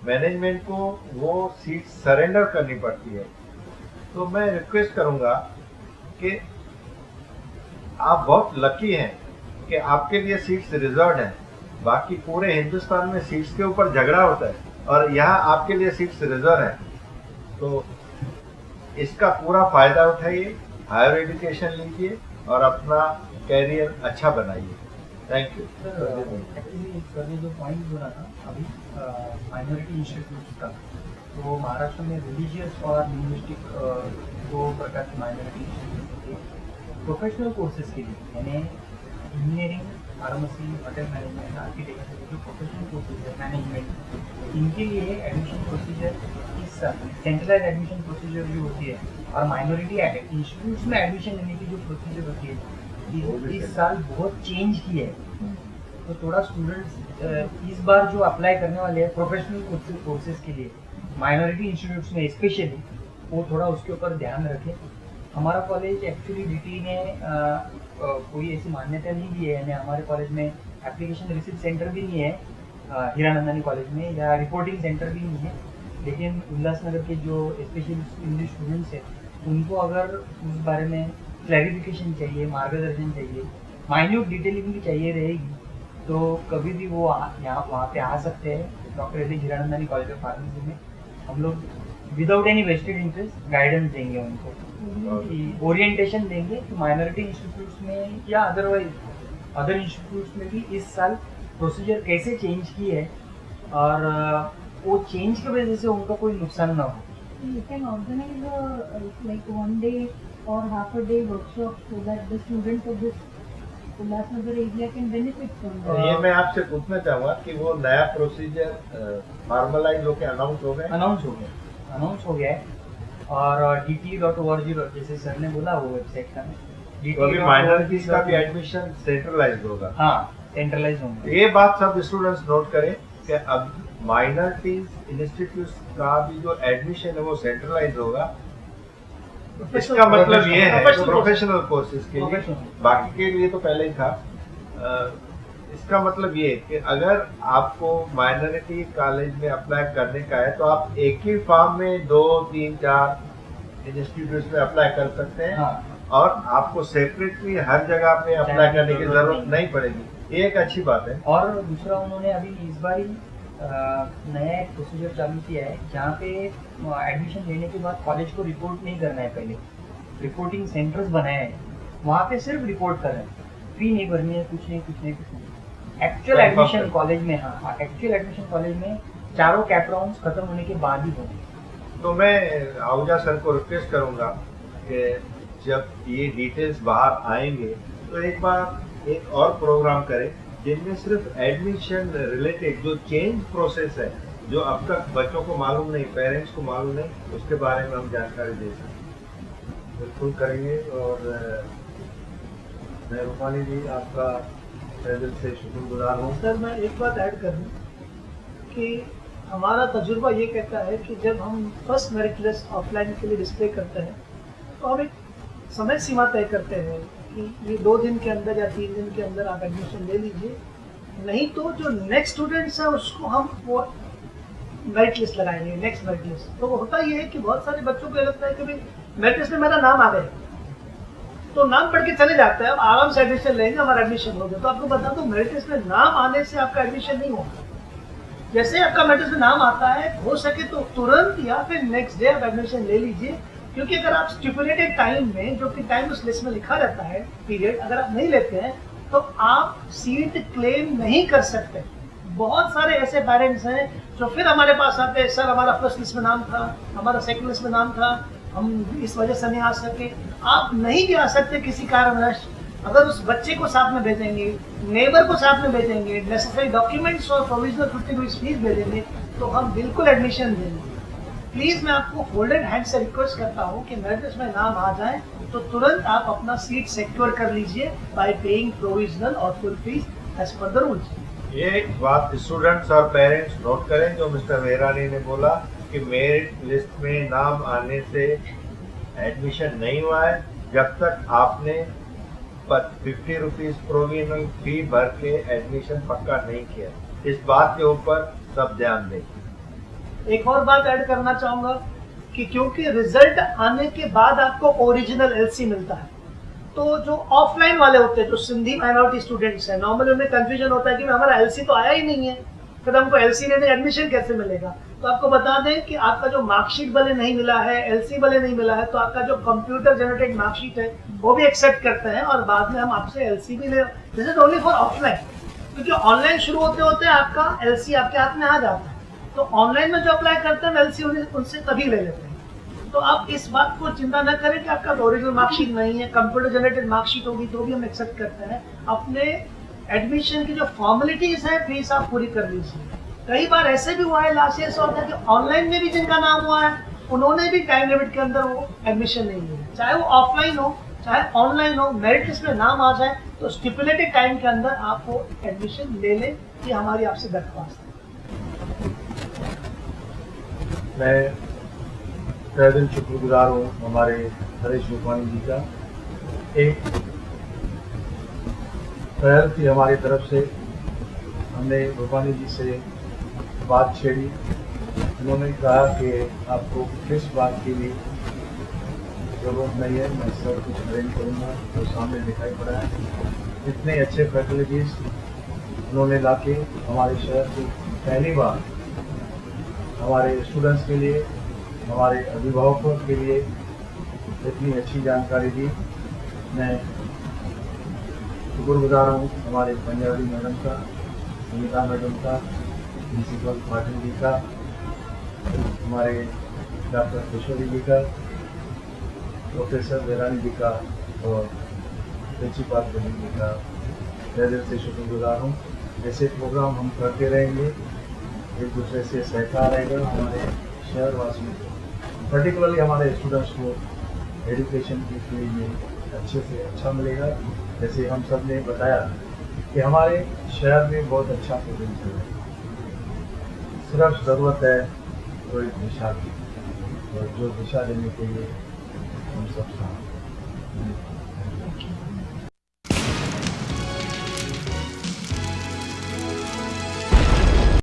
मैनेजमेंट को वो सीट्स सरेंडर करनी पड़ती है। तो मैं रिक्वेस्ट करूंगा कि आप बहुत लकी हैं कि आपके लिए सीट्स रिजर्व हैं। बाकी पूरे हिंदुस्तान में सीट्स के ऊपर झगड़ा होता है, और यहाँ आपके लिए सीट्स रिजर्व हैं। तो इसका पूरा फायदा उठाइए, हायर एजुकेशन लीजिए और अपना कैरियर अच्छा बनाइए। Thank you. एक्चुअली सर ने जो पॉइंट बोला था अभी माइनॉरिटी इंस्टीट्यूट्स का, तो महाराष्ट्र में रिलीजियस और लिंग्विस्टिक दो प्रकार की माइनॉरिटी इंस्टीट्यूट होती है। प्रोफेशनल कोर्सेज के लिए यानी engineering, pharmacy, hotel management, architecture, जो प्रोफेशनल कोर्सेज है मैनेजमेंट, इनके लिए एडमिशन प्रोसीजर इस सेंट्रलाइज एडमिशन प्रोसीजर जो होती है, और माइनॉरिटी इंस्टीट्यूट्स में एडमिशन लेने की जो प्रोसीजर होती है, इस साल बहुत चेंज की है। तो थोड़ा स्टूडेंट्स इस बार जो अप्लाई करने वाले हैं प्रोफेशनल कोर्सेज के लिए माइनॉरिटी इंस्टीट्यूट्स में स्पेशली, वो थोड़ा उसके ऊपर ध्यान रखें। हमारा कॉलेज एक्चुअली डीटी ने कोई ऐसी मान्यता नहीं दी है, यानी हमारे कॉलेज में एप्लीकेशन रिसीव सेंटर भी नहीं है, हीरानंदानी कॉलेज में, या रिपोर्टिंग सेंटर भी नहीं है। लेकिन उल्लासनगर के जो स्पेशली इंग्लिश स्टूडेंट्स हैं, उनको अगर उस बारे में क्लैरिफिकेशन चाहिए, मार्गदर्शन चाहिए, माइन्यूट डिटेलिंग भी चाहिए रहेगी, तो कभी भी वो यहाँ वहाँ पे आ सकते हैं। Doctor L Hiranandani college of pharmacy में हम लोग without any vested interest guidance देंगे उनको, ओरिएंटेशन देंगे कि माइनॉरिटी इंस्टीट्यूट्स में या अदरवाइज अदर इंस्टीट्यूट्स में भी इस साल प्रोसीजर कैसे चेंज की है, और वो चेंज की वजह से उनका कोई नुकसान ना हो। You can organize like 1 day or half a day workshop so that the students of this Ulhasnagar area can benefit from that. ये मैं आपसे पूछना चाहूँगा कि वो नया प्रोसीजर फॉर्मलाइज होकर अनाउंस हो गए? अनाउंस हो गया है, और dt.org जैसे सर ने बोला वो वेबसाइट का तो अभी माइनॉरिटीज का भी एडमिशन सेंट्रलाइज होगा। हाँ, सेंट्रलाइज होंगे। ये बात सब स्टूडेंट्स नोट करें कि अब माइनॉरिटीज इंस्टीट्यूट का भी जो एडमिशन है वो सेंट्रलाइज होगा। इसका मतलब ये है प्रोफेशनल कोर्सेज के लिए, बाकी के लिए तो पहले ही था। इसका मतलब ये कि अगर आपको माइनॉरिटी कॉलेज में अप्लाई करने का है तो आप एक ही फॉर्म में 2, 3, 4 इंस्टीट्यूट में अप्लाई कर सकते हैं। हाँ। और आपको सेपरेटली हर जगह पे अप्लाई करने की जरूरत नहीं पड़ेगी। ये एक अच्छी बात है। और दूसरा उन्होंने अभी इस बार ही नया एक प्रोसीजर चालू किया है जहाँ पे एडमिशन लेने के बाद कॉलेज को रिपोर्ट नहीं करना है, पहले रिपोर्टिंग सेंटर्स बनाए हैं, वहाँ पे सिर्फ रिपोर्ट कर रहे हैं, फी नहीं भरनी है, कुछ नहीं। एक्चुअल एडमिशन कॉलेज में, हाँ एक्चुअल एडमिशन कॉलेज में चारों कैप राउंड्स खत्म होने के बाद ही होंगे। तो मैं आहूजा सर को रिक्वेस्ट करूंगा कि जब ये डिटेल्स बाहर आएंगे तो एक बार एक और प्रोग्राम करें जिनमें सिर्फ एडमिशन रिलेटेड जो चेंज प्रोसेस है, जो अब तक बच्चों को मालूम नहीं, पेरेंट्स को मालूम नहीं, उसके बारे में हम जानकारी दे सकें। बिल्कुल करेंगे। और मैं रूपानी जी आपका तहे दिल से शुक्रगुजार हूँ। सर मैं एक बात ऐड कर दूँ कि हमारा तजुर्बा ये कहता है कि जब हम फर्स्ट मेरिट लिस्ट ऑफलाइन के लिए डिस्प्ले करते हैं तो हम एक समय सीमा तय करते हैं कि ये 2 दिन के अंदर या 3 दिन के अंदर आप एडमिशन ले लीजिए, नहीं तो जो नेक्स्ट स्टूडेंट्स हैं उसको हम वो मेरिट लिस्ट लगाएंगे, नेक्स्ट मेरिट लिस्ट। तो वो होता ये है कि बहुत सारे बच्चों को लगता है कि भाई मेरिट लिस्ट में मेरा नाम आ गया तो नाम पढ़ के चले जाते हैं, अब आराम से एडमिशन लेंगे, हमारा एडमिशन हो गया। तो आपको बता दो मेरिट लिस्ट में नाम आने से आपका एडमिशन नहीं होगा। जैसे आपका मेरिट लिस्ट में नाम आता है, हो सके तो तुरंत या फिर नेक्स्ट डे आप एडमिशन ले लीजिए, क्योंकि अगर आप स्टिपुलेटेड टाइम में, जो कि टाइम उस लिस्ट में लिखा रहता है पीरियड, अगर आप नहीं लेते हैं तो आप सीट क्लेम नहीं कर सकते। बहुत सारे ऐसे पेरेंट्स हैं जो फिर हमारे पास आते हैं, सर हमारा फर्स्ट लिस्ट में नाम था, हमारा सेकंड लिस्ट में नाम था, हम इस वजह से नहीं आ सके। आप नहीं भी आ सकते किसी कारणवश, अगर उस बच्चे को साथ में भेजेंगे, नेबर को साथ में भेजेंगे, नेसेसरी डॉक्यूमेंट्स और प्रोविजनल 50 रुपीज फीस भेजेंगे तो हम बिल्कुल एडमिशन देंगे। प्लीज मैं आपको होल्डेड हैंड से रिक्वेस्ट करता हूँ कि मेरिट लिस्ट में नाम आ जाए तो तुरंत आप अपना सीट सिक्योर कर लीजिए बाय पेइंग प्रोविजनल और full fees as per the rules. ये एक बात स्टूडेंट्स और पेरेंट्स नोट करें जो मिस्टर वेरानी ने बोला कि मेरिट लिस्ट में नाम आने से एडमिशन नहीं हुआ है जब तक आपने 50 रुपीज प्रोविजनल फी भर के एडमिशन पक्का नहीं किया। इस बात के ऊपर सब ध्यान दें। एक और बात ऐड करना चाहूंगा कि क्योंकि रिजल्ट आने के बाद आपको ओरिजिनल एलसी मिलता है, तो जो ऑफलाइन वाले होते हैं, जो सिंधी माइनॉरिटी स्टूडेंट्स हैं, नॉर्मली उन्हें कंफ्यूजन होता है कि हमारा एलसी तो आया ही नहीं है, फिर हमको एलसी लेने एडमिशन कैसे मिलेगा। तो आपको बता दें कि आपका जो मार्कशीट भले नहीं मिला है, एलसी भले नहीं मिला है, तो आपका जो कंप्यूटर जनरेटेड मार्कशीट है वो भी एक्सेप्ट करते हैं और बाद में हम आपसे एलसी भी ले। This is only for offline, क्योंकि ऑनलाइन शुरू होते होते आपका एलसी आपके हाथ में आ जाता है। तो ऑनलाइन में जो अप्लाई करते हैं एलसी उनसे तभी ले लेते हैं। तो आप इस बात को चिंता न करें कि आपका ओरिजिनल मार्कशीट नहीं है, कंप्यूटर जनरेटेड मार्कशीट होगी तो भी हम एक्सेप्ट करते हैं। अपने एडमिशन की जो फॉर्मेलिटीज है फीस आप पूरी कर लीजिए। कई बार ऐसे भी हुआ है लास्ट ईयर से होता है कि ऑनलाइन में भी जिनका नाम हुआ है उन्होंने भी टाइम लिमिट के अंदर वो एडमिशन नहीं लिया, चाहे वो ऑफलाइन हो चाहे ऑनलाइन हो, मेरिट लिस्ट में नाम आ जाए तो स्टिपुलेटेड टाइम के अंदर आप वो एडमिशन ले लें। ये हमारी आपसे दरख्वास्त है। मैं तहे दिल शुक्रगुजार हूँ हमारे हरीश रूपानी जी का। एक पहल थी हमारी तरफ से, हमने रूपानी जी से बात छेड़ी, उन्होंने कहा कि आपको किस बात के लिए जरूरत नहीं है, मैं सब कुछ अरेंज करूँगा। तो सामने दिखाई पड़ा है इतने अच्छे फैसिलिटीज़ उन्होंने लाके हमारे शहर को पहली बार हमारे स्टूडेंट्स के लिए, हमारे अभिभावकों के लिए इतनी अच्छी जानकारी दी। मैं शुक्रगुजार हूँ हमारे पंजाबी मैडम का, सुनीता मैडम का, प्रिंसिपल पाटिल जी का, हमारे डॉक्टर किशोरी जी का, प्रोफेसर वेरानी जी का और प्रिंसिपल जी का तहे दिल से शुक्रगुजार हूँ। ऐसे प्रोग्राम हम करते रहेंगे, एक दूसरे से सहकार रहेगा, हमारे शहर वासियों को, पर्टिकुलरली हमारे स्टूडेंट्स को एजुकेशन की फील्ड में अच्छे से अच्छा मिलेगा। जैसे हम सब ने बताया कि हमारे शहर में बहुत अच्छा पोटेंशियल है, सिर्फ ज़रूरत है थोड़ी दिशा की, और जो दिशा देने के लिए हम सब साथ।